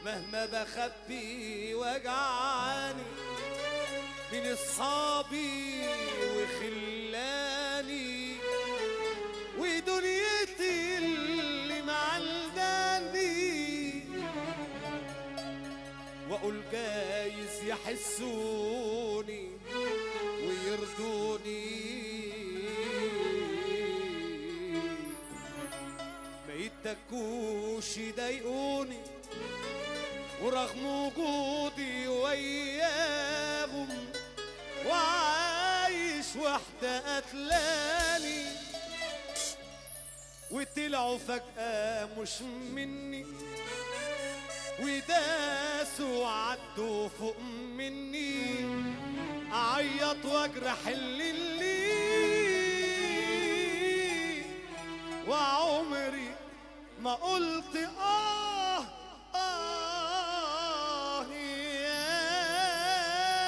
مهما بخبي وجعاني من اصحابي وخلاني ودنيتي اللي معلداني، واقول جايز يحسوني ويرضوني ما يتكوش يضايقوني، ورغم وجودي وياهم وعايش وحدة قتلاني، وطلعوا فجأة مش مني وداسوا وعدوا فوق مني، أعيط واجرح اللي وعمري ما قلت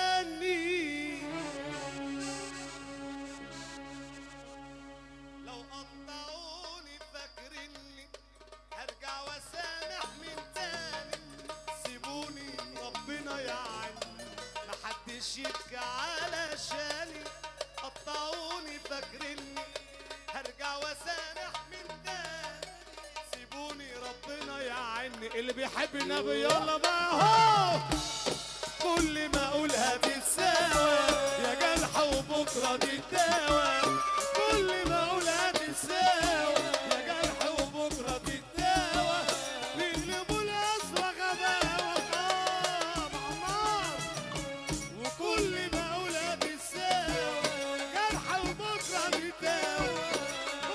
ياني. لو قطعوني فاكرني هرجع واسامح من تاني، سيبوني ربنا يعيني محدش يبكي علشاني. قطعوني فاكرني هرجع واسامح من تاني، سيبوني ربنا يعيني. اللي بيحب النبي يلا بقى اهو، كل ما اقولها بتساوى يا جرح وبكره تتداوى، كل ما اقولها بتساوى يا جرح وبكره تتداوى، بيقلبوا القسوه غباوه عمار، وكل ما اقولها بتساوى يا جرح وبكره تتداوى،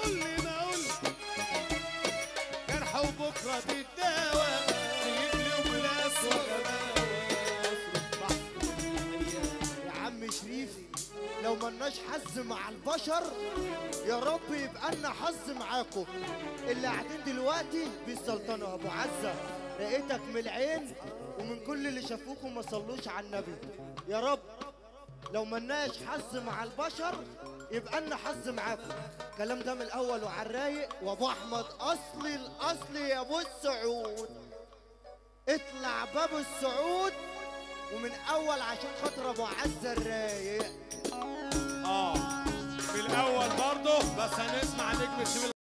كل ما اقول جرح وبكره تتداوى، بيقلبوا القسوه غباوه. شريف لو ملناش حظ مع البشر يا رب يبقى لنا حظ معاكم اللي قاعدين دلوقتي بالسلطنه. ابو عزه لقيتك من العين ومن كل اللي شافوكم ما صلوش على النبي. يا رب لو ملناش حظ مع البشر يبقى لنا حظ معاكم. الكلام ده من الاول وعلى الرايق. وابو احمد اصلي الاصلي يا ابو السعود، اطلع باب السعود ومن اول عشان خاطر ابو عزه الرايق. في الاول برضه بس هنسمع نجم الشباب.